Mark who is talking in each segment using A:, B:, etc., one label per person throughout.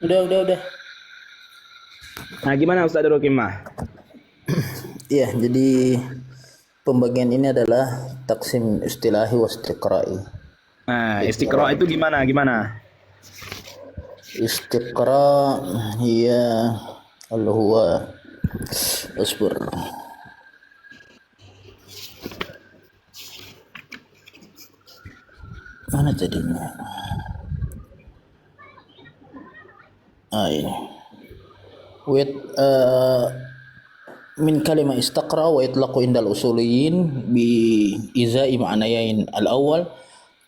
A: Udah.
B: Nah, gimana Ustaz Rokim mah?
A: Iya, jadi pembagian ini adalah taksim istilahi wa istiqra'i.
B: Nah,
A: Istiqra,
B: istiqra itu gimana?
A: istiqra ya Allah huwa asbur. Mana tadinya? Ini. Wait, min kalimah istaqra wa itlaqu indal usuliyin bi izai ma'nayain al-awwal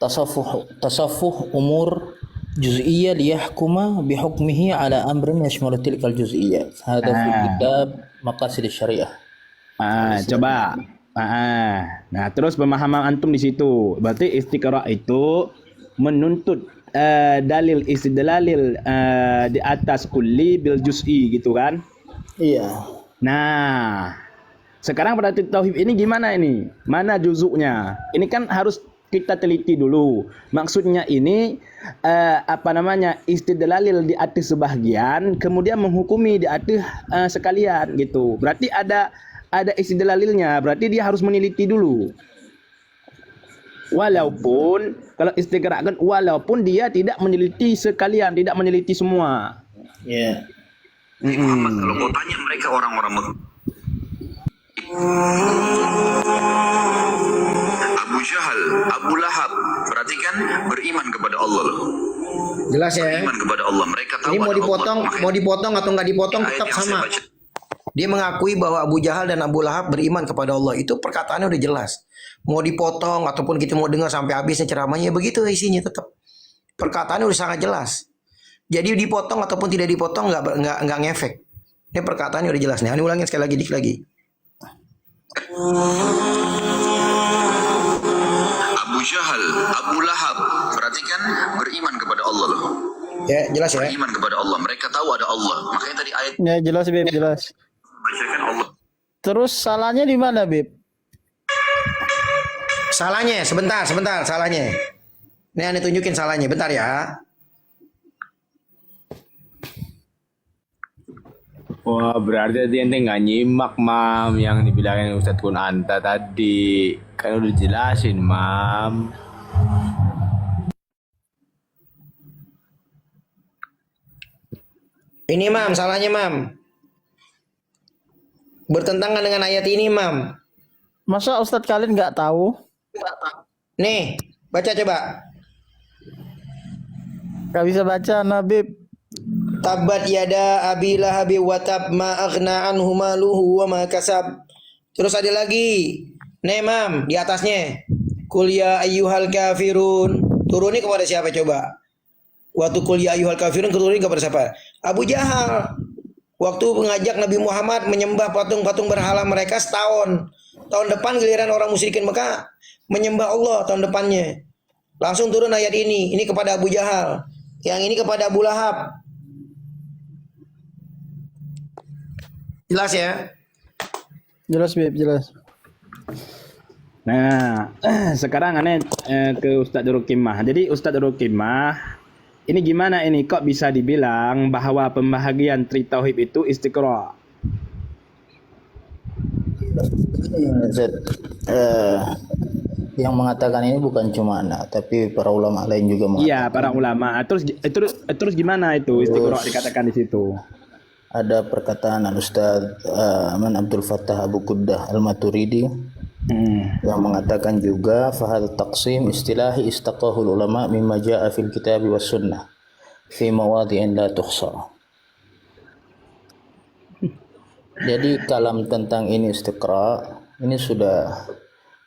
A: tasaffuh umur juz'iyya liyahkuma bihukmihi ala amrin yashmalu tilkal juz'iyyat. Hadha fi kitab maqasid syariah.
B: Coba. Nah, terus pemahaman antum di situ. Berarti istiqra itu menuntut dalil istidlalil di atas kulli bil juz'i gitu kan?
A: Iya.
B: Nah, sekarang pada tauhid ini gimana ini? Mana juzuknya? Ini kan harus kita teliti dulu. Maksudnya ini istidlalil di atas sebagian, kemudian menghukumi di atas sekalian gitu. Berarti ada istidlalilnya. Berarti dia harus meneliti dulu. Walaupun kalau istiqra kan walaupun dia tidak meneliti sekalian, tidak meneliti semua.
A: Iya.
C: Muhammad, kalau kau tanya mereka orang-orang Abu Jahal, Abu Lahab, perhatikan beriman kepada Allah loh.
D: Jelas ya.
C: Beriman kepada Allah. Mereka tahu
D: Ini mau
C: ada
D: dipotong,
C: Allah.
D: mau dipotong atau nggak dipotong
C: Ayat
D: tetap
C: yang saya
D: sama.
C: baca.
D: Dia mengakui bahwa Abu Jahal dan Abu Lahab beriman kepada Allah. Itu perkataannya udah jelas. Mau dipotong ataupun kita mau dengar sampai habisnya ceramahnya begitu isinya tetap. Perkataannya udah sangat jelas. Jadi dipotong ataupun tidak dipotong nggak ngefek. Ini perkataannya udah jelas nih. Ini ulangin sekali lagi, dikit lagi.
C: Abu Jahal, Abu Lahab, perhatikan beriman kepada Allah loh.
D: Ya jelas ya.
C: Beriman kepada Allah. Mereka tahu ada Allah. Makanya tadi ayat
E: Ya jelas Beb, jelas.
C: bacakan Allah.
E: Terus salahnya di mana Beb?
D: Salahnya, sebentar, salahnya. Ini aneh tunjukin salahnya, bentar ya.
F: Wah, berarti tadi ente nggak nyimak, Mam, yang dibilangin Ustadz Kunanta tadi. Kan udah jelasin, Mam.
D: Ini Mam, salahnya Mam. Bertentangan dengan ayat ini Mam.
E: Masa Ustadz kalian nggak tahu?
D: Nih, baca coba.
E: Gak bisa baca Nabib.
D: Tabat yada abi lahabi wa tab ma aghna anhu maluhu wa ma kasab. Terus ada lagi. Nih Mam, di atasnya. Qul ya ayyuhal kafirun. Turuni kepada siapa coba? Waktu qul ya ayyuhal kafirun turuni kepada siapa? Abu Jahal. Waktu mengajak Nabi Muhammad menyembah patung-patung berhala mereka setahun. Tahun depan giliran orang musyrikin Mekah menyembah Allah tahun depannya. Langsung turun ayat ini. Ini kepada Abu Jahal. Yang ini kepada Abu Lahab. Jelas ya?
E: Jelas Beb, jelas.
B: Nah, sekarang aneh ke Ustadz Rokim mah. Jadi Ustadz Rokim mah ini gimana ini kok bisa dibilang bahwa pembahagian tri tauhid itu istiqra?
A: Zat, yang mengatakan ini bukan cuma anak, tapi para ulama lain juga mengatakan.
B: Iya, para ulama. Terus gimana itu istiqra dikatakan di situ?
A: Ada perkataan Al-Ustaz Man Abdul Fattah Abu Quddah Al-Maturidi yang mengatakan juga fahad taqsim istilahi istaqahul ulama mimma jaa fil kitab was sunnah fi mawadhi'in la tuhsa. Jadi kalam tentang ini istiqra ini sudah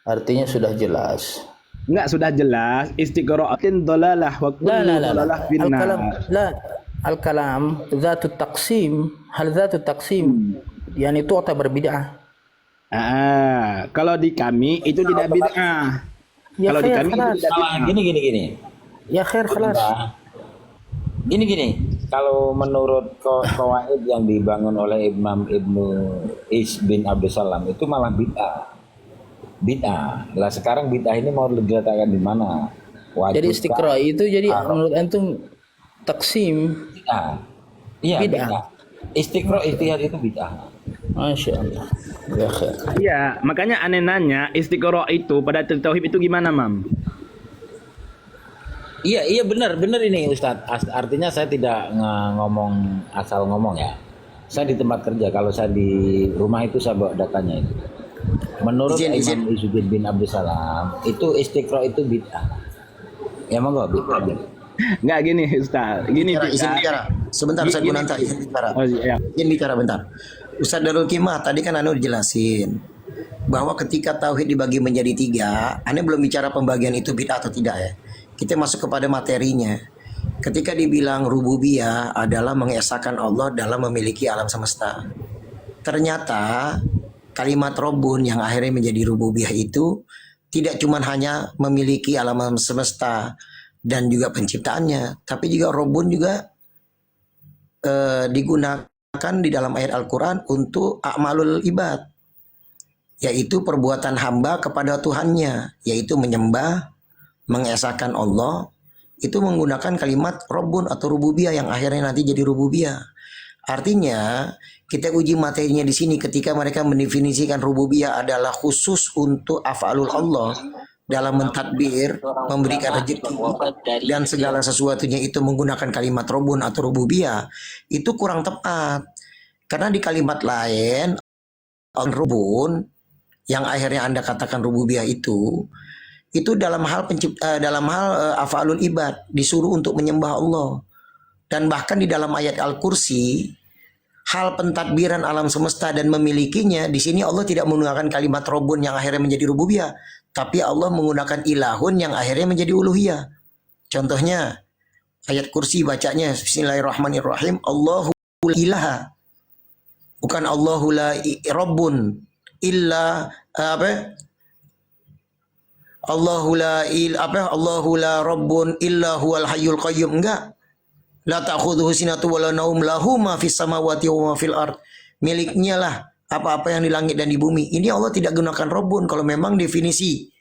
A: artinya sudah jelas.
B: Enggak sudah jelas istiqra'atin dhalalah wa kullu dhalalah finnar.
A: Al-kalam zatu taqsim, hal zatu taqsim yani tu'tabar bid'ah.
B: Kalau di kami itu tidak bid'ah.
A: Ya
B: Kalau di
A: khair,
B: kami itu
A: khalas.
B: tidak bid'ah.
F: Gini.
A: Ya khair khalas.
F: Gini. Kalau menurut kawaid yang dibangun oleh Imam Ibnu Is bin Abdul Salam itu malah bid'ah. Lah sekarang bid'ah ini mau diletakkan di mana?
A: Jadi istiqra itu jadi
F: Haram.
A: menurut antum taksim.
F: Bid'ah. Iya,
A: Bid'ah.
F: bid'ah. Istiqra ijtihad itu bid'ah.
A: Masya Allah. Ya khair.
B: Iya, makanya aneh nanya istiqoroh itu pada tauhid itu gimana, Mam?
F: Iya, iya benar ini Ustadz. Artinya saya tidak ngomong asal ngomong ya. Saya di tempat kerja, kalau saya di rumah itu saya bawa datanya itu. Menurut
D: Izin.
F: Imam Izzuddin bin Abdul Salam, itu istiqra itu bid'ah. Ya monggo bid'ah.
B: Enggak gini, Ustaz. Gini
D: Izin bicara. Sebentar Ustaz
B: Gini.
D: Gunanta, izin bicara.
B: Oh iya.
D: Izin bicara bentar. Ustaz Darul Kimah tadi kan Anu dijelasin bahwa ketika tauhid dibagi menjadi 3, Anda belum bicara pembagian itu bid'ah atau tidak ya. Kita masuk kepada materinya. Ketika dibilang rububiyah adalah mengesahkan Allah dalam memiliki alam semesta. Ternyata kalimat Rabbun yang akhirnya menjadi rububiyah itu tidak cuma hanya memiliki alam semesta dan juga penciptaannya, tapi juga Rabbun juga digunakan di dalam ayat Al-Quran untuk a'malul ibad, yaitu perbuatan hamba kepada Tuhannya, yaitu menyembah, mengesahkan Allah, itu menggunakan kalimat Rabbun atau rububiyah yang akhirnya nanti jadi rububiyah. Artinya kita uji materinya di sini ketika mereka mendefinisikan rububiyah adalah khusus untuk af'alul Allah dalam mentadbir, memberikan rezeki dan segala sesuatunya itu menggunakan kalimat Rabbun atau rububiyah, itu kurang tepat. Karena di kalimat lain Rabbun yang akhirnya Anda katakan rububiyah itu dalam hal af'alul ibad, disuruh untuk menyembah Allah. Dan bahkan di dalam ayat Al-Kursi, hal pentadbiran alam semesta dan memilikinya, di sini Allah tidak menggunakan kalimat Rabbun yang akhirnya menjadi rububiyah, tapi Allah menggunakan ilahun yang akhirnya menjadi uluhiyah. Contohnya ayat Kursi bacanya Bismillahirrahmanirrahim, Allahu la ilaha, bukan Allahu la Rabbun illa Allahu la Rabbun illa huwal hayyul qayyum, enggak. La ta'khudhuhu sinatu wala naum, lahu ma fis samawati wa ma fil ard. Miliknya lah apa-apa yang di langit dan di bumi. Ini Allah tidak gunakan Rabbun. Kalau memang definisi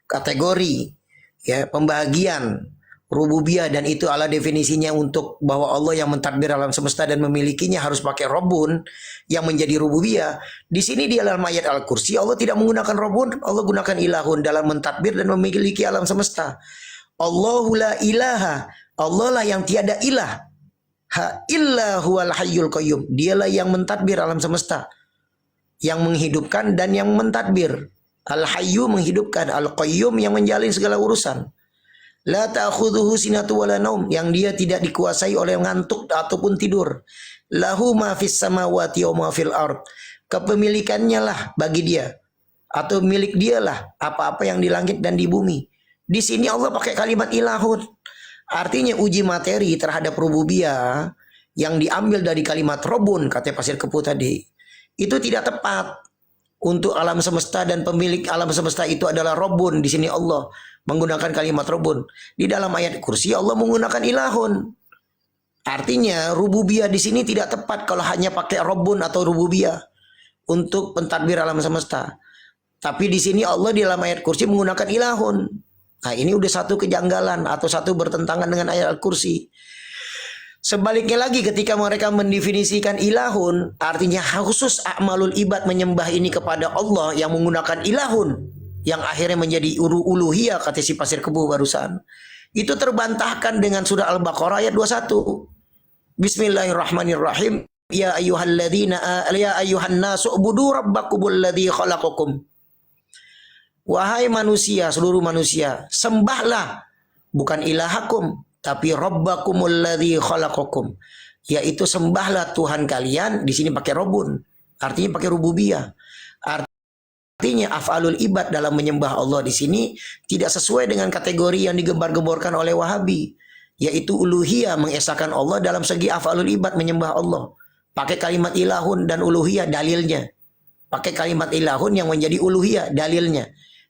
D: kategori ya pembagian rububiyah dan itu ala definisinya untuk bahwa Allah yang mentadbir alam semesta dan memilikinya harus pakai Rabbun yang menjadi rububiyah. Di sini di dalam ayat Al-Kursi Allah tidak menggunakan Rabbun, Allah gunakan ilahun dalam mentadbir dan memiliki alam semesta. Allahu la ilaha, Allah lah yang tiada ilah. Illa huwal hayyul qayyum. Dialah yang mentadbir alam semesta, yang menghidupkan dan yang mentadbir. Al-hayyu menghidupkan, al-qayyum yang menjalin segala urusan. La ta'khudhuhu sinatu wala naum, yang dia tidak dikuasai oleh ngantuk ataupun tidur. Lahu ma fis samawati wa ma fil ard. Kepemilikannya lah bagi dia, atau milik dialah apa-apa yang di langit dan di bumi. Di sini Allah pakai kalimat ilahun. Artinya uji materi terhadap rububiyah yang diambil dari kalimat Rabbun, kata Pasir Kepu tadi, itu tidak tepat untuk alam semesta dan pemilik alam semesta itu adalah Rabbun. Di sini Allah menggunakan kalimat Rabbun. Di dalam ayat Kursi Allah menggunakan ilahun. Artinya rububiyah di sini tidak tepat kalau hanya pakai Rabbun atau rububiyah untuk pentadbir alam semesta. Tapi di sini Allah di dalam ayat Kursi menggunakan ilahun. Nah, ini udah satu kejanggalan atau satu bertentangan dengan ayat Al-Kursi. Sebaliknya lagi ketika mereka mendefinisikan ilahun, artinya khusus a'malul ibad menyembah ini kepada Allah yang menggunakan ilahun, yang akhirnya menjadi uluhiyah kata si Pasir Kebu barusan. Itu terbantahkan dengan surah Al-Baqarah ayat 21. Bismillahirrahmanirrahim. Ya ayyuhan nasu ubudu rabbakumul ladzi khalaqakum. Wahai manusia, seluruh manusia, sembahlah bukan ilahakum, tapi rabbakumul ladzi khalaqakum, yaitu sembahlah Tuhan kalian. Di sini pakai Rabbun, artinya pakai rububiyah. Artinya af'alul ibad dalam menyembah Allah di sini tidak sesuai dengan kategori yang digembar-gemborkan oleh Wahabi, yaitu uluhiyah, mengesahkan Allah dalam segi af'alul ibad menyembah Allah. Pakai kalimat ilahun dan uluhiyah dalilnya. Pakai kalimat ilahun yang menjadi uluhiyah dalilnya.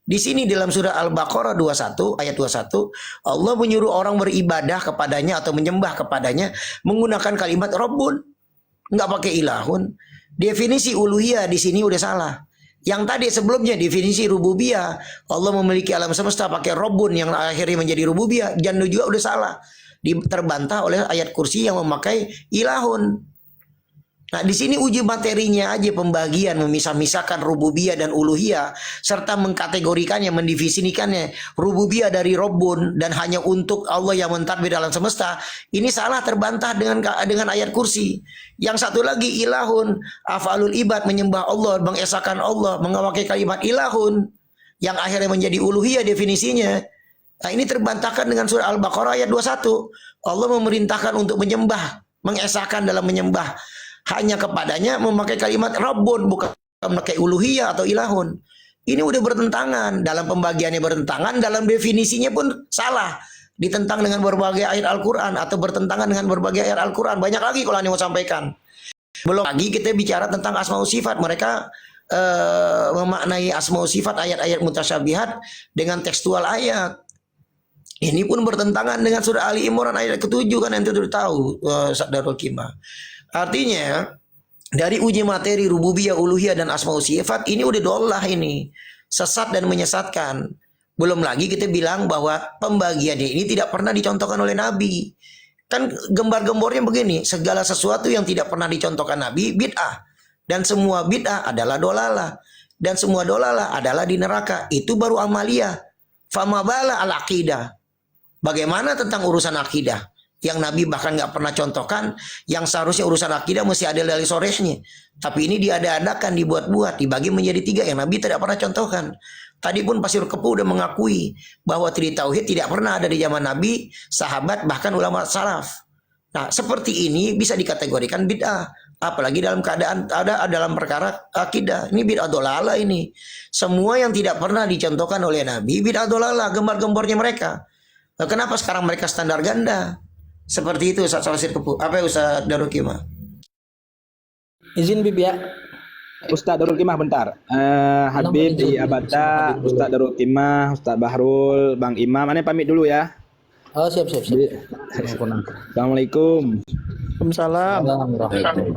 D: Di sini dalam surah Al-Baqarah 21 ayat 21 Allah menyuruh orang beribadah kepadanya atau menyembah kepadanya menggunakan kalimat Rabbun, nggak pakai ilahun. Definisi uluhiyah di sini udah salah. Yang tadi sebelumnya definisi rububiyah, Allah memiliki alam semesta pakai Rabbun yang akhirnya menjadi rububiyah, dan juga udah salah. terbantah oleh ayat kursi yang memakai ilahun. Nah, di sini uji materinya aja pembagian, memisah-misahkan rububiyah dan uluhiyah serta mengkategorikannya, mendivisikannya. Rububiyah dari Rabbun dan hanya untuk Allah yang mentadbir alam semesta. Ini salah, terbantah dengan ayat kursi. Yang satu lagi ilahun, afalul ibad, menyembah Allah, mengesahkan Allah, memakai kalimat ilahun yang akhirnya menjadi uluhiyah definisinya. Nah, ini terbantahkan dengan surah Al-Baqarah ayat 21. Allah memerintahkan untuk menyembah, mengesahkan dalam menyembah hanya kepadanya, memakai kalimat Rabbun, bukan memakai uluhiyah atau ilahun. Ini udah bertentangan, dalam pembagiannya bertentangan, dalam definisinya pun salah. Ditentang dengan berbagai ayat Al-Quran atau bertentangan dengan berbagai ayat Al-Quran. Banyak lagi kalau Anda mau sampaikan. Belum lagi kita bicara tentang asma sifat. Mereka memaknai asma sifat ayat-ayat mutasyabihat dengan tekstual ayat. Ini pun bertentangan dengan surah Ali Imran ayat ke-7 kan, yang itu sudah tahu Darul Qimah. Artinya dari uji materi rububiyah, uluhiyah dan asma sifat ini udah dolah, ini sesat dan menyesatkan. Belum lagi kita bilang bahwa pembagian ini tidak pernah dicontohkan oleh Nabi. Kan gembar-gembornya begini, segala sesuatu yang tidak pernah dicontohkan Nabi bid'ah, dan semua bid'ah adalah dolalah, dan semua dolalah adalah di neraka. Itu baru amaliyah. Fama bala al aqidah. Bagaimana tentang urusan akidah yang Nabi bahkan nggak pernah contohkan, yang seharusnya urusan akidah mesti ada dari sorehnya, tapi ini diada-adakan, dibuat-buat, dibagi menjadi 3 yang Nabi tidak pernah contohkan. Tadi pun Pasir Kepu udah mengakui bahwa tauhid tidak pernah ada di zaman Nabi, sahabat, bahkan ulama salaf. Nah, seperti ini bisa dikategorikan bid'ah, apalagi dalam keadaan ada dalam perkara akidah. Ini bid'ah dolala ini. Semua yang tidak pernah dicontohkan oleh Nabi bid'ah dolala, gembar-gembornya mereka. Nah, kenapa sekarang mereka standar ganda? Seperti itu Ustaz Pasir Kepu. Apa ya Ustaz Darul Qimah?
A: Izin Bib ya.
B: Ustaz Darul Qimah bentar. Habib di Abata, Ustaz Darul Qimah, Ustaz Bahrul, Bang Imam. Aneh pamit dulu ya.
A: Oh, siap.
B: Assalamualaikum.
E: Waalaikumsalam.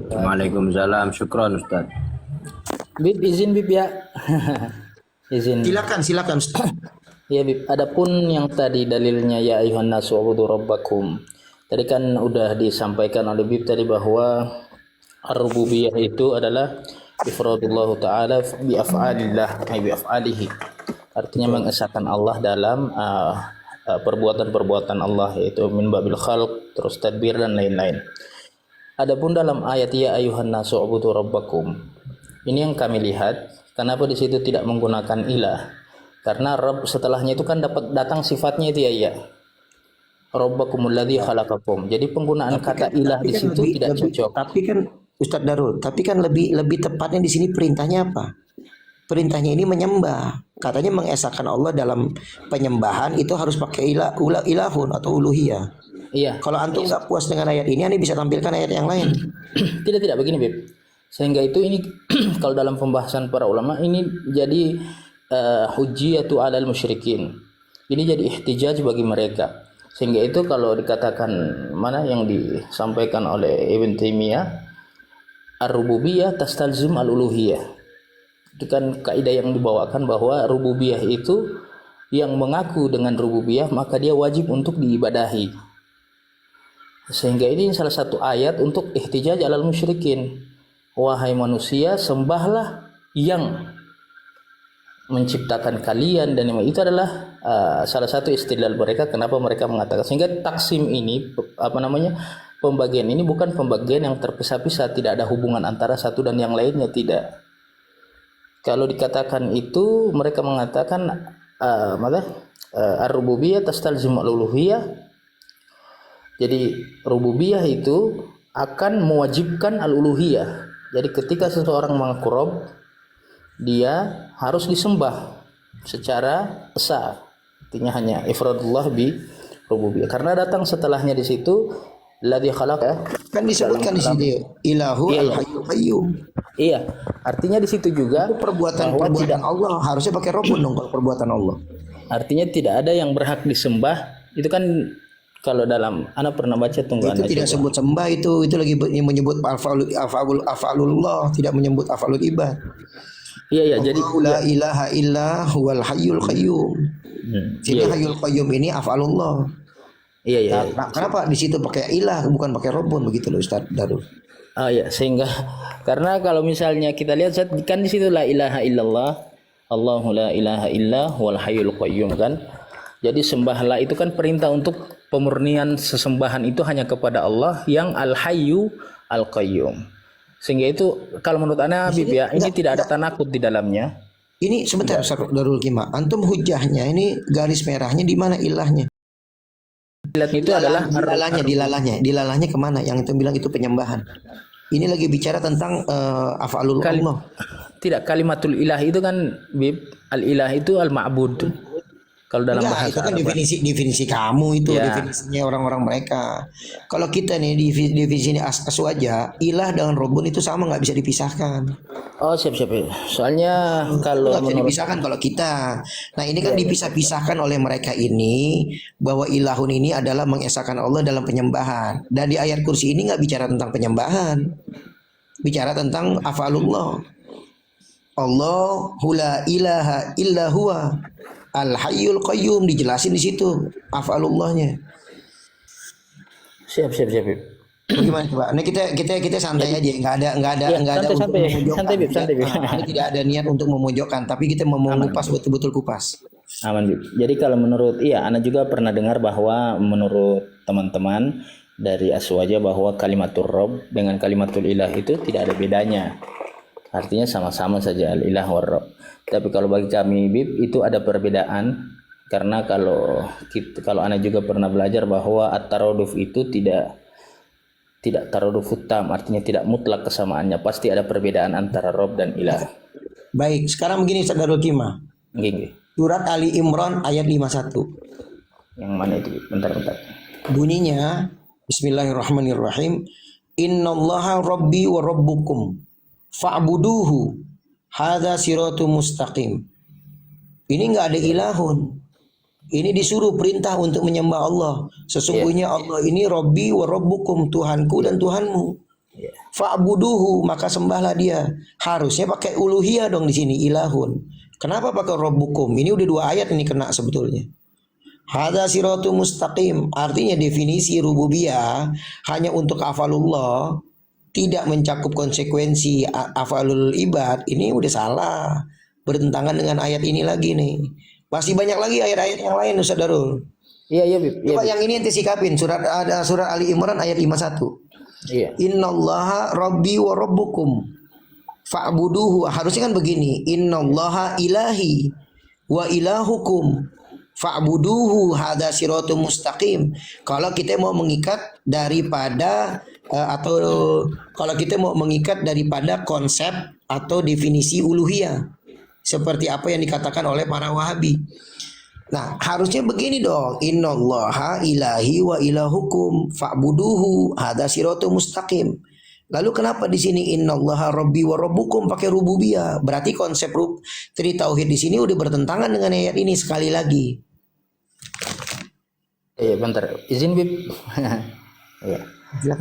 G: Waalaikumsalam. Syukron Ustaz.
A: Bib, izin Bib ya. Izin.
D: Silakan Ustaz.
A: Ya Bib, adapun yang tadi dalilnya ya ayuhan nasu ubudu rabbakum. Tadi kan udah disampaikan oleh Bib tadi bahwa ar-rububiyah itu adalah ifradullah ta'ala bi af'alillah, bi af'alihi. Artinya mengesahkan Allah dalam perbuatan-perbuatan Allah, yaitu min babil khalq, terus tadbir dan lain-lain. Adapun dalam ayat ya ayuhan nasu ubudu rabbakum, ini yang kami lihat, kenapa di situ tidak menggunakan ilah? Karena Rabb setelahnya itu kan dapat datang sifatnya itu ya. Rabbakumul ladzi khalaqakum. Jadi penggunaan kata ilah di situ tidak cocok.
D: Tapi kan Ustadz Darul, tapi kan lebih tepatnya di sini perintahnya apa? Perintahnya ini menyembah. Katanya mengesahkan Allah dalam penyembahan itu harus pakai ilahun atau uluhiyah.
A: Iya.
D: Kalau antum nggak puas dengan ayat ini, Anda bisa tampilkan ayat yang lain.
A: Tidak begini Beb. Sehingga itu ini kalau dalam pembahasan para ulama ini jadi hujjiyatu 'alal musyrikin. Ini jadi ihtijaj bagi mereka. Sehingga itu kalau dikatakan mana yang disampaikan oleh Ibn Taimiyah, ar-rububiyah tastalzim al-uluhiyah. Itu kan kaidah yang dibawakan bahwa rububiyah itu yang mengaku dengan rububiyah maka dia wajib untuk diibadahi. Sehingga ini salah satu ayat untuk ihtijaj 'alal musyrikin. Wahai manusia, sembahlah yang menciptakan kalian, dan itu adalah salah satu istidlal mereka kenapa mereka mengatakan. Sehingga taksim ini pembagian ini bukan pembagian yang terpisah-pisah, tidak ada hubungan antara satu dan yang lainnya, tidak. Kalau dikatakan itu mereka mengatakan ar-rububiyah tastalzim al-uluhiyah. Jadi rububiyah itu akan mewajibkan al-uluhiyah. Jadi ketika seseorang mengaku Rabb, dia harus disembah secara esa. Artinya hanya ifradullah bi rububiyah. Karena datang setelahnya di situ ladzi khalaqa.
D: Kan disebutkan di sini ilahu al-hayyul qayyum.
A: Iya, artinya di situ juga
D: Itu perbuatan Allah harusnya pakai Rabbun dong kalau perbuatan Allah.
A: artinya tidak ada yang berhak disembah. Itu kan kalau dalam anak pernah baca tunggangan
D: Itu tidak sebut sembah, itu lagi menyebut af'alullah, tidak menyebut af'alul ibad.
A: Iya, jadi
D: la ilaha illa huwal hayyul qayyum. Jadi hayyul qayyum ini af'alullah.
A: Iya, iya.
D: Nah, kenapa di situ pakai ilah bukan pakai Rabbun begitu loh Ustaz Darul?
A: Oh ya, sehingga karena kalau misalnya kita lihat Ustaz, kan di situ la ilaha illallah, Allahu la ilaha illa wal hayyul qayyum kan. Jadi sembahlah itu kan perintah untuk pemurnian sesembahan itu hanya kepada Allah yang al hayyu al qayyum. Sehingga itu kalau menurut Ana Habib ya, ini tidak ada tanakut di dalamnya.
D: Ini sebentar Ustaz Darul Kima. Antum hujahnya ini garis merahnya di mana ilahnya?
A: Itu adalah
D: Dilalahnya kemana? Yang itu bilang itu penyembahan. Ini lagi bicara tentang af'alul Allah.
A: tidak kalimatul ilah itu kan Bib, al ilah itu al ma'bud. Kalau dalam
D: Enggak,
A: bahasa
D: itu kan
A: Arab.
D: definisi kamu itu,
A: Ya.
D: definisinya orang-orang mereka. Kalau kita nih definisi aswaja, ilah dengan Rabbun itu sama, nggak bisa dipisahkan.
A: Oh, siap. Soalnya kalau
D: Nggak bisa
A: menurut
D: dipisahkan kalau kita. Nah ini kan dipisah-pisahkan oleh mereka ini bahwa ilahun ini adalah mengesahkan Allah dalam penyembahan. Dan di ayat kursi ini nggak bicara tentang penyembahan, bicara tentang afalullah. Allahu la ilaha illa huwa al hayyul qayyum, dijelasin di situ afalullahnya.
A: siap.
D: Bagaimana coba? Nah kita santai aja, nggak ada
A: Ya,
D: untuk
A: santai,
D: memojokkan.
A: santai, Bib.
D: Ini tidak ada niat untuk memojokkan, tapi kita mau mengupas betul-betul kupas.
A: Aman, Bib. Jadi kalau menurut Ana juga pernah dengar bahwa menurut teman-teman dari Aswaja bahwa kalimatul Rabb dengan kalimatul ilah itu tidak ada bedanya. Artinya sama-sama saja al-ilah war Rabb. Tapi kalau bagi kami Bib itu ada perbedaan karena kalau Ana juga pernah belajar bahwa at-taraduf itu tidak taraduf utam, artinya tidak mutlak kesamaannya, pasti ada perbedaan antara Rabb dan ilah.
D: Baik, sekarang begini Ustaz Darul Kima.
A: Gini.
D: Surat Ali Imran ayat 51.
A: Yang mana itu? Bentar.
D: Bunyinya Bismillahirrahmanirrahim. Innallaha rabbi wa rabbukum fa'buduhu hadza siratum mustaqim. Ini enggak ada ilahun. Ini disuruh perintah untuk menyembah Allah. Sesungguhnya Allah ini rabbi wa rabbukum, Tuhanku dan Tuhanmu. Fa'buduhu, maka sembahlah dia. Harusnya pakai uluhiyah dong di sini, ilahun. Kenapa pakai rabbukum? Ini udah 2 ayat ini kena sebetulnya. Hadza siratum mustaqim, artinya definisi rububiyah hanya untuk afalullah, tidak mencakup konsekuensi afalul ibad. Ini udah salah, bertentangan dengan ayat ini lagi nih. Masih banyak lagi ayat-ayat yang lain Ustaz Darul.
A: Iya, Bib.
D: Coba yang ini ente sikapin, ada surat Ali Imran ayat 51.
A: Iya.
D: Innallaha rabbi wa rabbukum fa'buduhu. Harusnya kan begini, innallaha ilahi wa ilahukum fa'buduhu hadza siratum mustaqim. Kalau kita mau mengikat daripada konsep atau definisi uluhiyah seperti apa yang dikatakan oleh para Wahabi. Nah, harusnya begini dong. Innallaha ilahi wa ilahukum fa'buduhu hadza siratum mustaqim. Lalu kenapa di sini innallaha rabbi wa rabbukum pakai rububiyah? Berarti konsep tri tauhid di sini udah bertentangan dengan ayat ini sekali lagi.
A: Iya, bentar. Izin, Bib. Iya.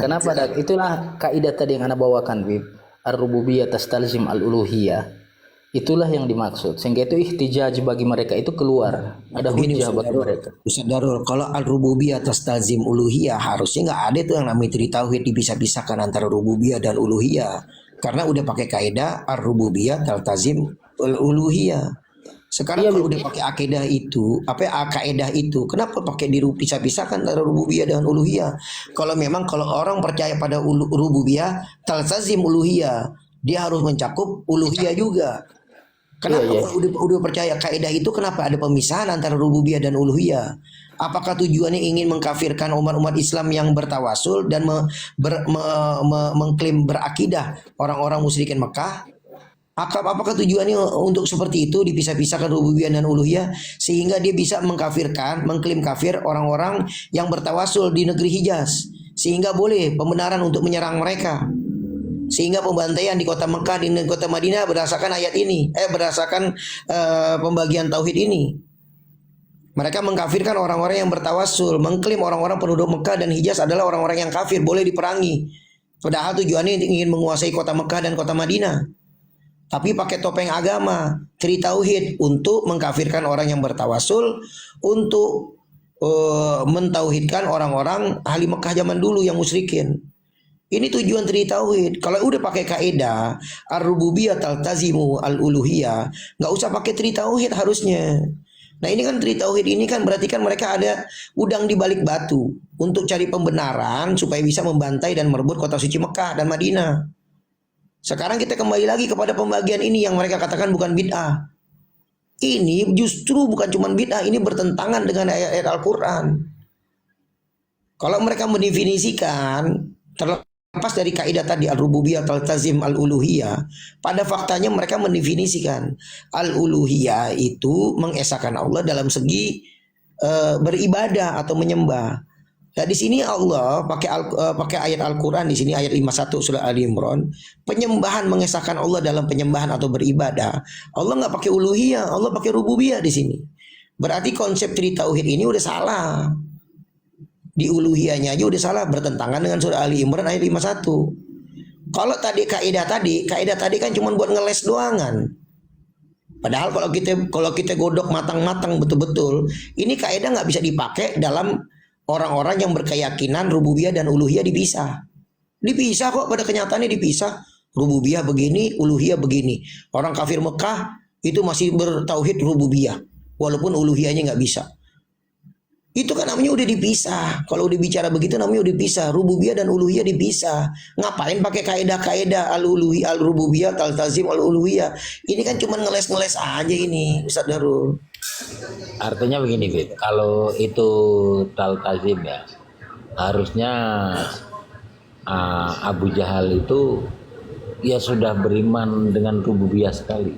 A: Kenapa? Itulah kaidah tadi yang Anda bawakan, Bib. Ar-rububiyah tastalzim al-uluhiyah. Itulah yang dimaksud. Sehingga itu ihtijaj bagi mereka itu keluar. Ada hujah bagi mereka.
D: Ustaz Darul, kalau al-rububiyah tastalzim uluhiyah, harusnya nggak ada tuh yang namanya tri tauhid dipisah-pisahkan antara rububiyah dan uluhiyah. Karena udah pakai kaidah ar-rububiyah taltazim uluhiyah. Sekarang kalau udah pakai kaidah itu, kenapa pakai dipisah-pisahkan antara rububiyah dan uluhiyah? Kalau orang percaya pada rububiyah taltazim uluhiyah, dia harus mencakup uluhiyah juga. Kenapa udah percaya kaidah itu, kenapa ada pemisahan antara rububiyah dan uluhiyah? Apakah tujuannya ingin mengkafirkan umat-umat Islam yang bertawasul dan mengklaim berakidah orang-orang musyrikin Mekah? Apakah tujuannya untuk seperti itu, dipisah-pisahkan rububiyah dan uluhiyah sehingga dia bisa mengklaim kafir orang-orang yang bertawasul di negeri Hijaz, sehingga boleh pembenaran untuk menyerang mereka? Sehingga pembantaian di kota Mekah, di kota Madinah berdasarkan ayat ini, berdasarkan pembagian tauhid ini. Mereka mengkafirkan orang-orang yang bertawasul, mengklaim orang-orang penduduk Mekah dan Hijaz adalah orang-orang yang kafir, boleh diperangi. Padahal tujuannya ingin menguasai kota Mekah dan kota Madinah. Tapi pakai topeng agama, tri tauhid, untuk mengkafirkan orang yang bertawasul, untuk mentauhidkan orang-orang ahli Mekah zaman dulu yang musyrikin. Ini tujuan tri tauhid. Kalau udah pakai kaidah ar-rububiyah taltazimu al-uluhiyah, nggak usah pakai tri tauhid harusnya. Nah ini kan tri tauhid ini kan berarti kan mereka ada udang di balik batu untuk cari pembenaran supaya bisa membantai dan merebut kota suci Mekah dan Madinah. Sekarang kita kembali lagi kepada pembagian ini yang mereka katakan bukan bid'ah. Ini justru bukan cuma bid'ah, ini bertentangan dengan ayat-ayat Al-Quran. Kalau mereka mendefinisikan terlepas dari kaidah tadi al-rububiyah taltazim al-uluhiyah, pada faktanya mereka mendefinisikan al-uluhiyah itu mengesahkan Allah dalam segi beribadah atau menyembah. Nah di sini Allah pakai ayat Al-Quran di sini ayat 51 surah Ali Imran, penyembahan mengesahkan Allah dalam penyembahan atau beribadah. Allah nggak pakai uluhiyah, Allah pakai rububiyah di sini. Berarti konsep tri tauhid ini udah salah. Di uluhiyahnya aja udah salah, bertentangan dengan surah Ali Imran ayat 51. Kalau tadi kaidah tadi kan cuma buat ngeles doangan. Padahal kalau kita godok matang-matang betul-betul, ini kaidah nggak bisa dipakai dalam orang-orang yang berkeyakinan rububiyah dan uluhiyah dipisah. Dipisah kok, pada kenyataannya dipisah. Rububiyah begini, uluhiyah begini. Orang kafir Mekah itu masih bertauhid rububiyah, walaupun uluhiyahnya nggak bisa. Itu kan namanya udah dipisah. Kalau udah bicara begitu namanya udah dipisah. Rububiyah dan uluhiyah dipisah. Ngapain pakai kaidah-kaidah al-uluhiyah, al-rububiyah, taltazim al-uluhiyah? Ini kan cuma ngeles-ngeles aja ini, Ustaz Darul.
F: Artinya begini, Bib. Kalau itu taltazim ya, harusnya Abu Jahal itu ya sudah beriman dengan rububiyah sekali.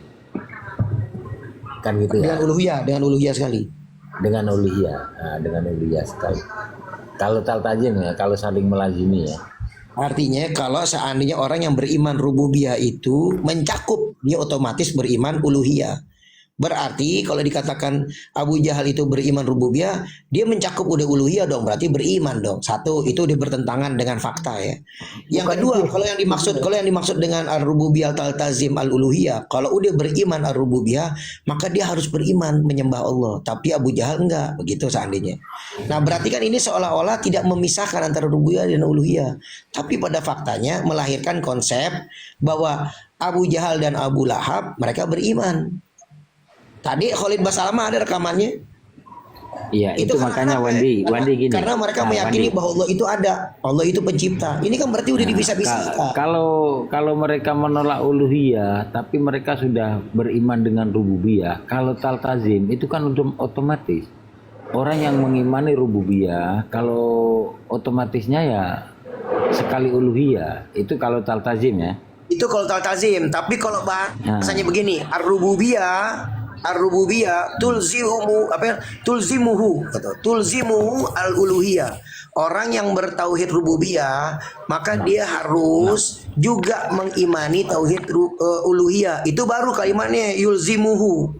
F: Kan gitu ya.
D: Dengan uluhiyah sekali.
F: Dengan uluhiyah sekali. Kalau taltazim ya, kalau saling melazimi ya.
D: Artinya kalau seandainya orang yang beriman rububiyah itu mencakup, dia otomatis beriman uluhiyah. Berarti kalau dikatakan Abu Jahal itu beriman rububiyah, dia mencakup udah uluhiyah dong, berarti beriman dong. Satu, itu dia bertentangan dengan fakta ya. Yang kedua, kalau yang dimaksud dengan ar-rububiyah taltazim al-uluhiyah, kalau udah beriman ar-rububiyah, maka dia harus beriman menyembah Allah. Tapi Abu Jahal enggak, begitu seandainya. Nah, berarti kan ini seolah-olah tidak memisahkan antara rububiyah dan uluhiyah. Tapi pada faktanya melahirkan konsep bahwa Abu Jahal dan Abu Lahab mereka beriman. Tadi Khalid Basalamah ada rekamannya.
F: Iya, itu makanya Wandi gini.
D: Karena mereka meyakini bahwa Allah itu ada, Allah itu pencipta. Ini kan berarti udah dipisah-pisah.
F: Kalau mereka menolak uluhiyah, tapi mereka sudah beriman dengan rububiyah. Kalau taltazim itu kan otomatis. Orang yang mengimani rububiyah, kalau otomatisnya ya sekali uluhiyah. Itu kalau taltazim ya.
D: Itu kalau taltazim, tapi kalau bahasanya begini, ar-rububiyah tulzimuhu al-uluhiyah. Orang yang bertauhid rububiyah maka dia harus juga mengimani tauhid uluhiyah. Itu baru kalimatnya yulzimuhu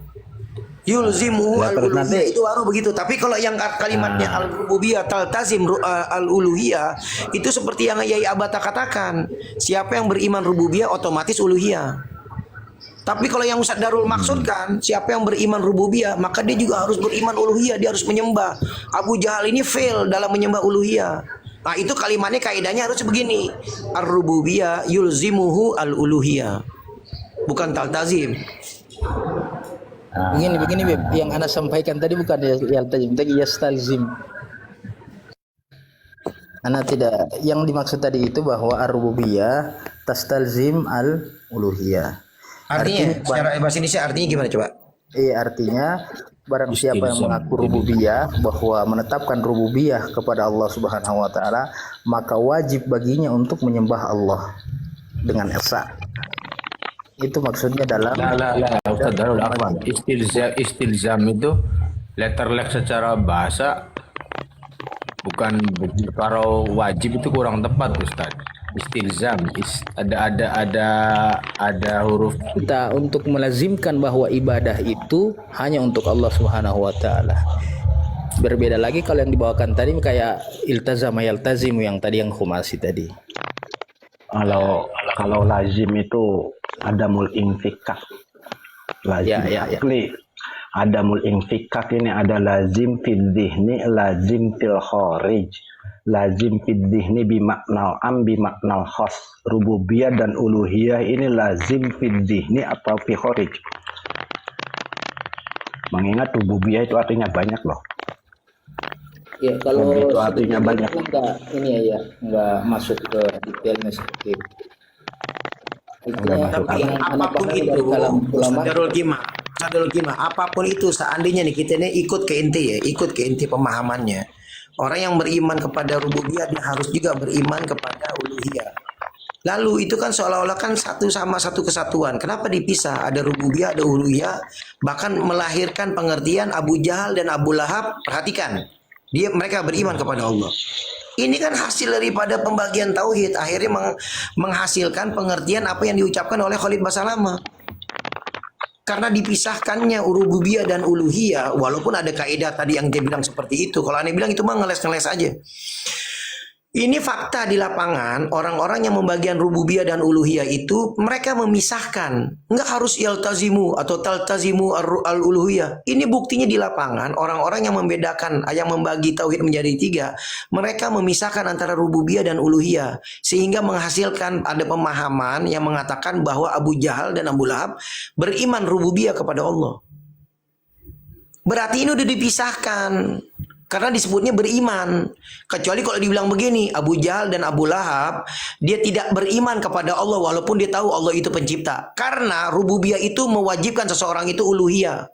D: al-uluhiyah, itu baru begitu. Tapi kalau yang kalimatnya al-rububiyah taltazim al-uluhiyah, itu seperti yang Yai Abata katakan, siapa yang beriman rububiyah otomatis uluhiyah. Tapi kalau yang Ustaz Darul maksudkan, siapa yang beriman rububiyah, maka dia juga harus beriman uluhiyah, dia harus menyembah. Abu Jahal ini fail dalam menyembah uluhiyah. Nah, itu kalimatnya kaidahnya harus begini. Ar-rububiyah yulzimuhu al-uluhiyah. Bukan taltazim.
A: Begini Beb, yang Anda sampaikan tadi bukan yaltazim, tapi yastalzim. Ana tidak, yang dimaksud tadi itu bahwa ar-rububiyah tastalzim al-uluhiyah.
D: Artinya secara bahasa Indonesia artinya gimana coba?
A: Artinya barang siapa yang mengaku rububiyah, bahwa menetapkan rububiyah kepada Allah Subhanahu wa taala, maka wajib baginya untuk menyembah Allah dengan esa. Itu maksudnya dalam
G: Ustaz Darul Afwan. Istilzam itu letterlek secara bahasa, bukan kalau wajib itu kurang tepat Ustaz. Istilzam ada huruf
A: kita untuk melazimkan bahwa ibadah itu hanya untuk Allah Subhanahu wa taala. Berbeda lagi kalau yang dibawakan tadi kayak iltazama yaltazim yang tadi yang khumasi tadi.
B: Kalau lazim itu ada infikak. Lazim
A: Ya.
B: akli.
H: Adamul infikak ini ada lazim fil dhihni, lazim fil kharij. Lazim fil dhihni bimaknal am bimaknal khas. Rububiyah dan uluhiyah ini lazim fil dhihni atau fi kharij. Mengingat rububiyah itu artinya banyak loh.
A: Ya kalau
H: Itu artinya
A: sebenarnya
H: banyak.
A: itu enggak ini ya, enggak masuk ke detailnya seperti itu. Itu
H: Enggak masuk
D: Tapi
A: yang anak
D: apapun
A: pahami
D: itu,
A: dari kalam ulama.
D: Darul Gimah, apapun itu, seandainya nih kita ini ikut ke inti ya, ikut ke inti pemahamannya. Orang yang beriman kepada rububiyah dia harus juga beriman kepada uluhiyah. Lalu itu kan seolah-olah kan satu sama satu kesatuan. Kenapa dipisah? Ada rububiyah, ada uluhiyah, bahkan melahirkan pengertian Abu Jahal dan Abu Lahab. Perhatikan, mereka beriman kepada Allah. Ini kan hasil daripada pembagian tauhid, akhirnya menghasilkan pengertian apa yang diucapkan oleh Khalid Basalamah. Karena dipisahkannya rububiyah dan uluhiyah, walaupun ada kaidah tadi yang dia bilang seperti itu. Kalau aneh bilang itu mah ngeles-ngeles aja. Ini fakta di lapangan, orang-orang yang membagian rububiyah dan uluhiyah itu mereka memisahkan. Enggak harus yaltazimu atau taltazimu al-uluhiyah. Ini buktinya di lapangan, orang-orang yang membedakan, yang membagi tauhid menjadi tiga, mereka memisahkan antara rububiyah dan uluhiyah. Sehingga menghasilkan ada pemahaman yang mengatakan bahwa Abu Jahal dan Abu Lahab beriman rububiyah kepada Allah. Berarti ini udah dipisahkan. Karena disebutnya beriman. Kecuali kalau dibilang begini, Abu Jahal dan Abu Lahab, dia tidak beriman kepada Allah walaupun dia tahu Allah itu pencipta. Karena rububiyah itu mewajibkan seseorang itu uluhiyah.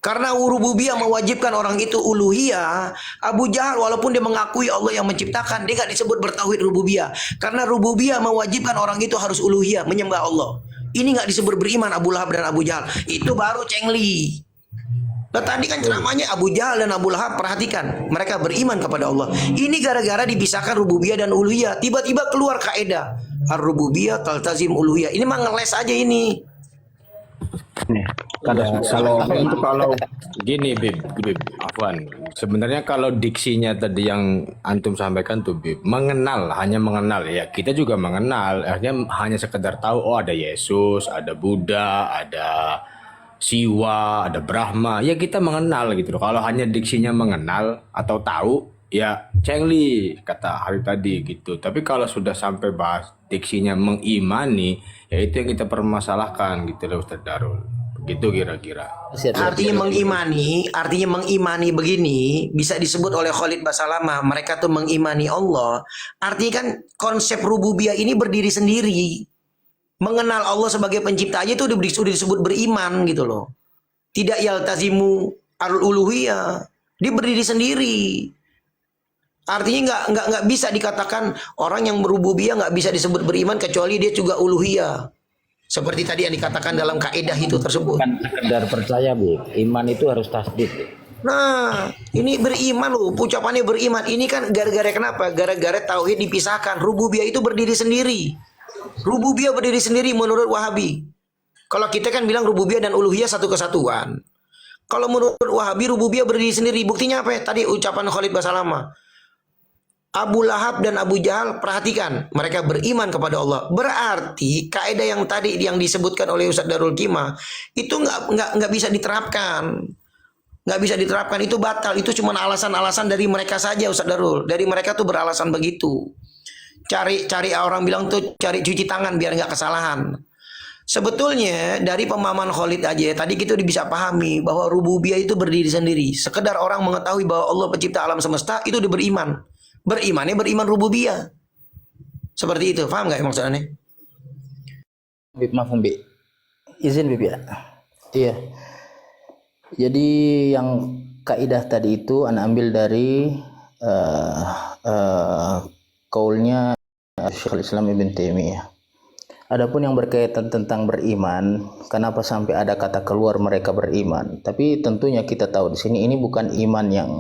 D: Karena rububiyah mewajibkan orang itu uluhiyah, Abu Jahal walaupun dia mengakui Allah yang menciptakan, dia gak disebut bertauhid rububiyah. Karena rububiyah mewajibkan orang itu harus uluhiyah, menyembah Allah. Ini gak disebut beriman Abu Lahab dan Abu Jahal. Itu baru cengli. Nah, tadi kan ceramahnya Abu Jahal dan Abu Lahab, perhatikan, mereka beriman kepada Allah. Ini gara-gara dipisahkan rububiyah dan uluhiyah. Tiba-tiba keluar kaidah ar-rububiyah taltazim uluhiyah. Ini mah ngeles aja ini.
H: Nih, kada
G: Kalau gini Bib, Afwan. Sebenarnya kalau diksinya tadi yang antum sampaikan tuh Bib, hanya mengenal ya. Kita juga mengenal, artinya hanya sekedar tahu oh ada Yesus, ada Buddha, ada Siwa, ada Brahma, ya kita mengenal gitu loh. Kalau hanya diksinya mengenal atau tahu, ya cengli kata Habib tadi gitu. Tapi kalau sudah sampai bahas diksinya mengimani, ya itu yang kita permasalahkan gitu loh Ustaz Darul. Begitu kira-kira.
D: Artinya mengimani begini bisa disebut oleh Khalid Basalamah, mereka tuh mengimani Allah. Artinya kan konsep rububiyah ini berdiri sendiri. Mengenal Allah sebagai pencipta aja itu udah disebut beriman gitu loh. Tidak yaltazimu al-uluhiyah. Dia berdiri sendiri. Artinya nggak bisa dikatakan orang yang berububiyah nggak bisa disebut beriman kecuali dia juga uluhiyah. Seperti tadi yang dikatakan dalam kaidah itu tersebut.
F: Bukan sekedar percaya, Bib. Iman itu harus tasdik.
D: Nah, ini beriman loh, ucapannya beriman. Ini kan gara-gara kenapa? Gara-gara tauhid dipisahkan. Rububiyah itu berdiri sendiri. Rububiyah berdiri sendiri menurut Wahabi. Kalau kita kan bilang rububiyah dan uluhiyah satu kesatuan. Kalau menurut Wahabi rububiyah berdiri sendiri. Buktinya apa ya? Tadi ucapan Khalid Basalamah. Abu Lahab dan Abu Jahal, perhatikan, mereka beriman kepada Allah. Berarti kaidah yang tadi yang disebutkan oleh Ustaz Darul Gimah itu nggak bisa diterapkan. Nggak bisa diterapkan, itu batal. Itu cuma alasan-alasan dari mereka saja Ustaz Darul. Dari mereka tuh beralasan begitu. Cari orang bilang tuh cari cuci tangan biar nggak kesalahan. Sebetulnya dari pemahaman Khalid aja tadi kita udah bisa pahami bahwa rububiyah itu berdiri sendiri. Sekedar orang mengetahui bahwa Allah pencipta alam semesta itu udah beriman. Berimannya beriman rububiyah. Seperti itu, paham nggak maksudnya?
A: Bib, maaf Bib. Izin Bib ya. Iya. Jadi yang kaidah tadi itu anak ambil dari kaulnya Syekhul Islam Ibn Taimiyah. Adapun yang berkaitan tentang beriman, kenapa sampai ada kata keluar mereka beriman? Tapi tentunya kita tahu di sini ini bukan iman yang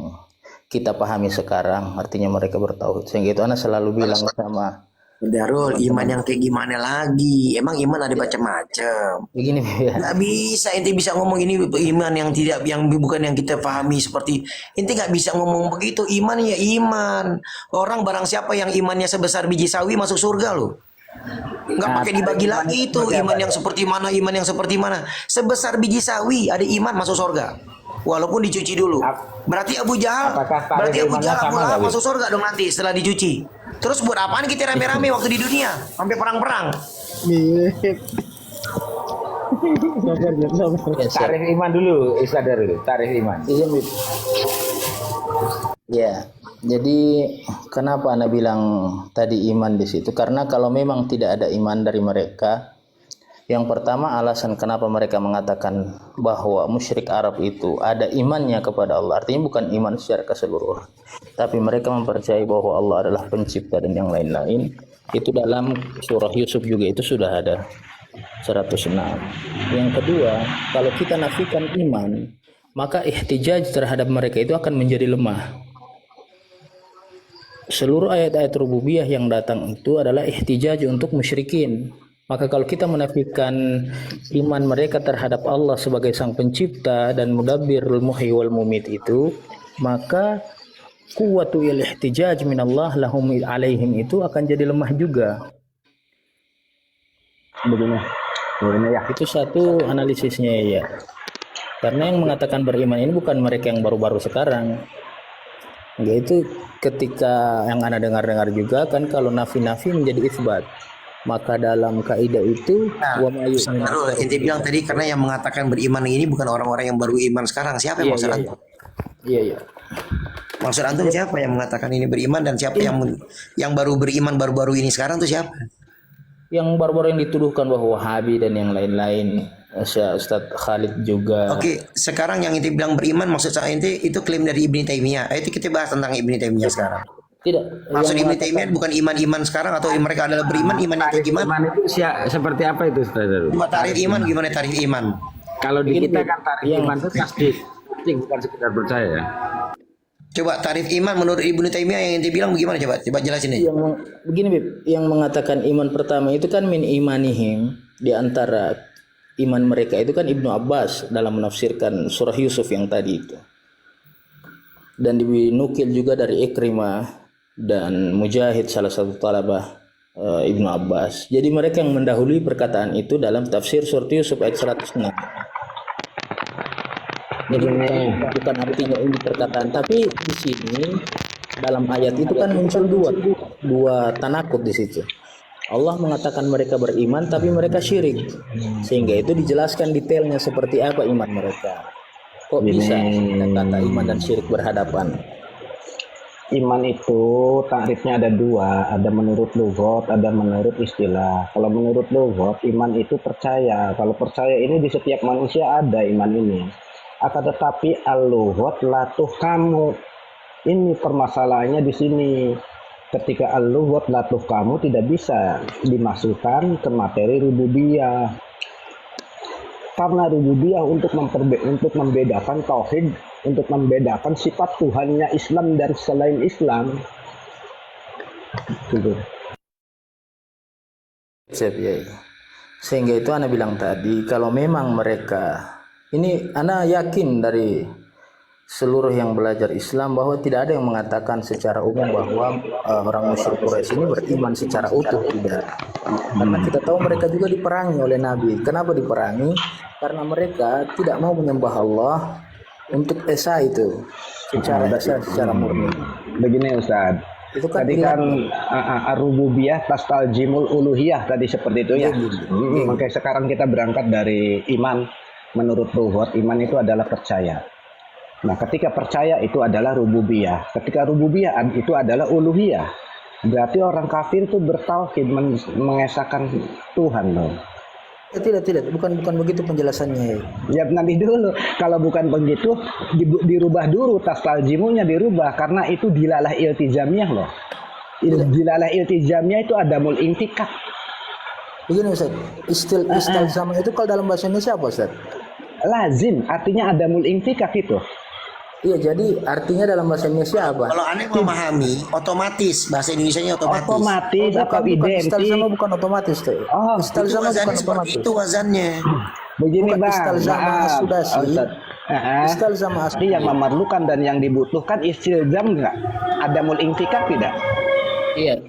A: kita pahami sekarang, artinya mereka bertauhid. Sehingga itu anak selalu bilang sama
D: Darul, iman yang kayak gimana lagi? Emang iman ada macam-macam.
A: begini ya.
D: Nggak bisa, inti bisa ngomong ini iman yang tidak, yang bukan yang kita pahami seperti inti nggak bisa ngomong begitu. Iman ya iman. Orang barang siapa yang imannya sebesar biji sawi masuk surga loh. Nggak pakai dibagi lagi itu iman yang seperti mana, iman yang seperti mana. Sebesar biji sawi ada iman masuk surga. Walaupun dicuci dulu. Berarti Abu Jahal,
F: Apakah tarif
D: berarti Abu
F: imannya
D: Jahal
F: sama
D: Abu Lahab
F: nggak, Bib?
D: masuk surga dong nanti setelah dicuci. Terus buat apaan kita rame-rame waktu di dunia sampai perang-perang?
E: Bib. Sabar, Bib, sabar.
A: Ya, siap.
F: Tarif iman dulu, Iskandar dulu. Tarif iman.
A: Izin, Bib. Ya, jadi kenapa Anda bilang tadi iman di situ? Karena kalau memang tidak ada iman dari mereka, yang pertama alasan kenapa mereka mengatakan bahwa musyrik Arab itu ada imannya kepada Allah, artinya bukan iman secara keseluruhan, tapi mereka mempercayai bahwa Allah adalah pencipta dan yang lain-lain. Itu dalam surah Yusuf juga itu sudah ada 106. Yang kedua, kalau kita nafikan iman, maka ihtijaj terhadap mereka itu akan menjadi lemah. Seluruh ayat-ayat rububiyah yang datang itu adalah ihtijaj untuk musyrikin. Maka kalau kita menafikan iman mereka terhadap Allah sebagai sang pencipta dan mudabbirul muhyi wal mumit itu, maka quwwatul ihtijaj minallah lahum alaihim itu akan jadi lemah juga.
H: Begini ya.
A: Itu satu analisisnya ya. Karena yang mengatakan beriman ini bukan mereka yang baru-baru sekarang. Yaitu ketika yang Anda dengar-dengar juga kan kalau nafi-nafi menjadi isbat. Maka dalam kaidah itu wa ma yu'minu
D: Aduh, inti bilang tadi karena yang mengatakan beriman ini bukan orang-orang yang baru iman sekarang. Siapa yang maksud antum?
A: Iya.
D: Maksud antum siapa yang mengatakan ini beriman dan siapa yang baru beriman baru-baru ini sekarang tuh siapa?
A: Yang baru-baru yang dituduhkan bahwa Wahabi dan yang lain-lain, Ustadz Khalid juga.
D: Oke, sekarang yang inti bilang beriman maksud saya inti itu klaim dari Ibnu Taimiyah. Itu kita bahas tentang Ibnu Taimiyah sekarang.
A: Tidak.
D: Maksud
A: yang
D: Ibnu Taimiyah bukan iman-iman sekarang atau mereka adalah beriman iman yang kayak gimana?
F: Iman itu seperti apa itu, Iskandar?
D: Cuma tarif iman gimana tarif iman?
F: Kalau di kita kan tarif
A: Yang-
F: iman itu tasdik, bukan sekedar percaya.
D: Coba tarif iman menurut Ibnu Taimiyah yang inti bilang bagaimana coba? Coba jelasin nih.
A: Begini Bib, yang mengatakan iman pertama itu kan min imanihim, di antara iman mereka itu kan Ibnu Abbas dalam menafsirkan surah Yusuf yang tadi itu. Dan dinukil juga dari Ikrimah dan Mujahid salah satu talabah Ibnu Abbas. Jadi mereka yang mendahului perkataan itu dalam tafsir surah Yusuf ayat 106. Jadi bukan artinya ini perkataan, tapi di sini dalam ayat itu kan muncul dua tanakut di situ. Allah mengatakan mereka beriman tapi mereka syirik, sehingga itu dijelaskan detailnya seperti apa iman mereka. Kok bisa ada kata iman dan syirik berhadapan?
H: Iman itu takrifnya ada dua, ada menurut lughat, ada menurut istilah. Kalau menurut lughat, iman itu percaya. Kalau percaya ini di setiap manusia ada iman ini. Akan tetapi al-lughat latuh kamu. Ini permasalahannya di sini. Ketika al-lughat latuh kamu tidak bisa dimasukkan ke materi rububiyah. Karena rububiyah untuk membedakan tauhid, untuk membedakan sifat Tuhannya Islam dan selain Islam. Gitu.
A: Sehingga itu Ana bilang tadi, kalau memang mereka ini, Ana yakin dari seluruh yang belajar Islam bahwa tidak ada yang mengatakan secara umum bahwa orang musyrik Quraisy ini beriman secara utuh, tidak. Karena kita tahu mereka juga diperangi oleh Nabi. Kenapa diperangi? Karena mereka tidak mau menyembah Allah untuk esa itu secara esa, secara murni.
H: Begini Ustaz,
A: Itu kan
H: tadi kan ar-rububiyah tastaljimul uluhiyah tadi seperti itu ya. Makanya sekarang kita berangkat dari iman. Menurut lughat, iman itu adalah percaya. Nah, ketika percaya itu adalah rububiyah. Ketika rububiyah itu adalah uluhiyah. Berarti orang kafir itu bertauhid, mengesahkan Tuhan loh.
A: Tidak, bukan begitu penjelasannya.
H: Ya nanti dulu, kalau bukan begitu dirubah dulu, tastaljimunya dirubah karena itu dilalah iltizamiyah loh. Dilalah iltizamiyah itu adamul intikak.
A: Begini Ustaz, istilzam itu kalau dalam bahasa Indonesia apa Ustaz?
H: Lazim, artinya adamul intikak itu.
A: Iya, jadi artinya dalam bahasa Indonesia apa?
D: Kalau aneh memahami otomatis bahasa Indonesianya otomatis.
H: Otomatis atau
A: Bukan,
H: identik.
A: istilzam bukan otomatis tuh.
H: Oh,
A: Istilzam bukan
D: Wazannya seperti
A: otomatis.
D: itu wazannya.
H: Begini
A: Bukan
H: bang,
A: istilzam sudah sih. Istilzam
H: Jadi yang memerlukan dan yang dibutuhkan istilzam enggak? Adamul intikak tidak?
A: Iya.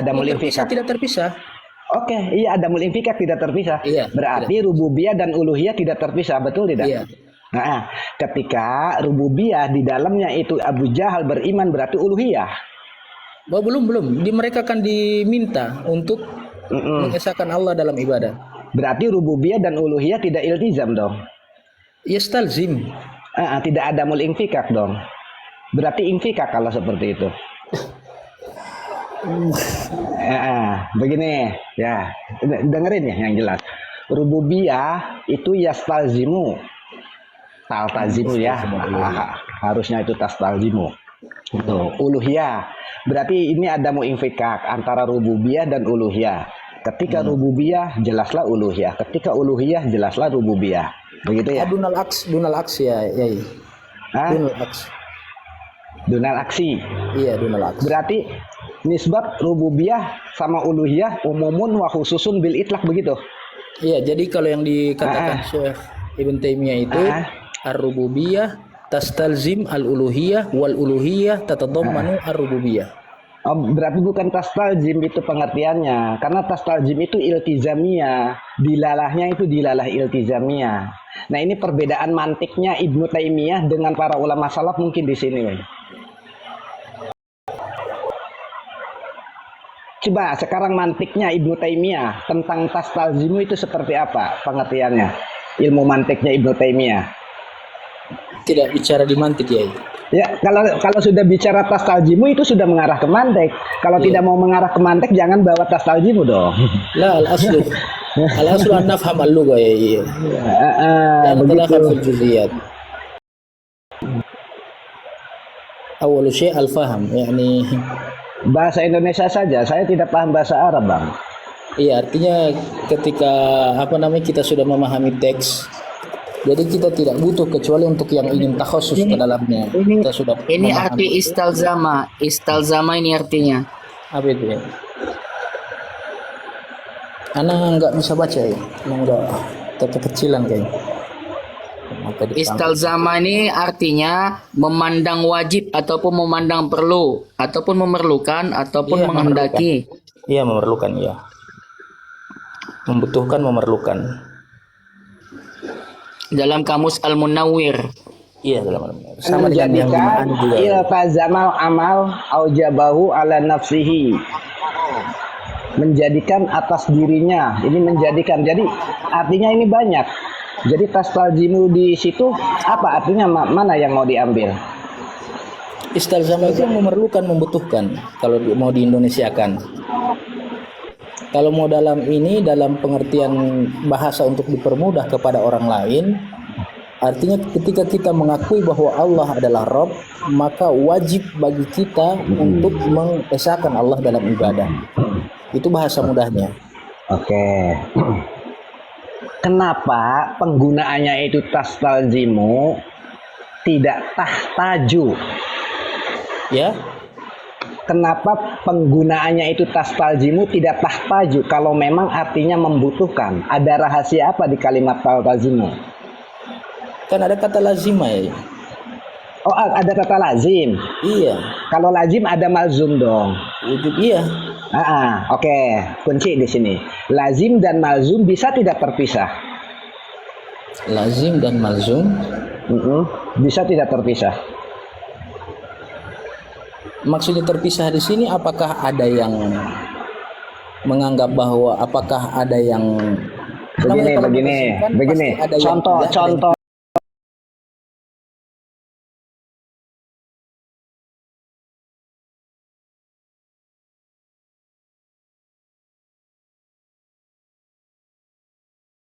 H: Adamul intikak.
A: Tidak terpisah.
H: Oke, iya adamul infikak tidak terpisah.
A: Iya,
H: Berarti rububiyah dan uluhiyah tidak terpisah, betul tidak?
A: Iya.
H: Nah, ketika rububiyah di dalamnya itu Abu Jahal beriman berarti uluhiyah.
A: Oh, belum. Di mereka kan diminta untuk mengesahkan Allah dalam ibadah.
H: Berarti rububiyah dan uluhiyah tidak iltizam dong.
A: Yastalzim.
H: Tidak adamul infikak dong. Berarti infikak kalau seperti itu. Begini ya, dengerin ya yang jelas. Rububiyah itu yastalzimu, taltazimu ya, harusnya itu tastalzimu. Itu uluhiyah. Berarti ini ada mu'infikak antara rububiyah dan uluhiyah. Ketika rububiyah jelaslah uluhiyah, ketika uluhiyah jelaslah rububiyah. Begitu ya?
A: Dunal aks ya, Yai.
H: Hah?
A: Dunal aks.
H: Dunal aksi.
A: Iya, dunal aks.
H: Berarti nisbat rububiyah sama uluhiyah umumun wa khususun bil itlaq begitu.
A: Iya, jadi kalau yang dikatakan Syekh Ibn Taimiyah itu ar-rububiyah tastalzim al-uluhiyah wal uluhiyah tatadammanu ar-rububiyah.
H: Oh, berarti bukan tastalzim itu pengertiannya, karena tastalzim itu iltizamiyah, dilalahnya itu dilalah iltizamiyah. Nah, ini perbedaan mantiknya Ibnu Taimiyah dengan para ulama salaf mungkin di sini. Coba sekarang mantiknya Ibnu Taimiyah tentang tastalzimu itu seperti apa pengertiannya? Ilmu mantiknya Ibnu Taimiyah.
A: Tidak bicara di mantik, Yai.
H: Ya, kalau sudah bicara tastalzimu itu sudah mengarah ke mantik. Kalau tidak mau mengarah ke mantik jangan bawa tastalzimu dong.
A: La al-aslu an nafham al-lugha, Yai.
H: Begitu.
A: Fil juz'iyat. Awal syai' al-faham, yakni
H: Bahasa Indonesia saja, saya tidak paham bahasa Arab, Bang.
A: iya, artinya ketika kita sudah memahami teks, jadi kita tidak butuh kecuali untuk yang ingin takhusus ke dalamnya. Kita sudah
I: Ini
A: memahami.
I: arti istalzama. Istalzama ini artinya.
A: Apa itu ya? Anak nggak bisa baca ya, nggak kekecilan kayaknya. Maka ditangkap.
I: Istalzama ini artinya memandang wajib ataupun memandang perlu ataupun memerlukan ataupun
A: Iya,
I: menghendaki.
A: Iya, memerlukan, iya. Membutuhkan, memerlukan.
I: Dalam kamus Al-Munawwir.
A: Iya, dalam sama dengan yang
H: Menjadikan
A: dimana juga.
H: iltazamal amal aujabahu ala nafsihi. Menjadikan atas dirinya. Ini menjadikan. Jadi artinya ini banyak. Jadi tastalzimu di situ apa artinya, mana yang mau diambil?
A: Istalzama itu memerlukan, membutuhkan. Kalau mau di Indonesiakan. Kalau mau dalam pengertian bahasa untuk dipermudah kepada orang lain, artinya ketika kita mengakui bahwa Allah adalah Rabb, maka wajib bagi kita untuk mengesahkan Allah dalam ibadah. Itu bahasa mudahnya.
H: Oke. Kenapa penggunaannya itu tastalzimu tidak tahtaju?
A: Ya,
H: Kenapa penggunaannya itu tastalzimu tidak tahtaju kalau memang artinya membutuhkan? Ada rahasia apa di kalimat tastalzimu?
A: kan ada kata lazima ya.
H: Oh, ada kata lazim.
A: Iya,
H: Kalau lazim ada malzum dong.
A: wujud iya.
H: Oke. Kunci di sini. Lazim dan malzum bisa tidak terpisah.
A: Lazim dan malzum.
H: Bisa tidak terpisah.
A: Maksudnya terpisah di sini, apakah ada yang menganggap bahwa apakah ada yang
H: Begini.
A: pasti ada yang tidak, ada yang
H: Contoh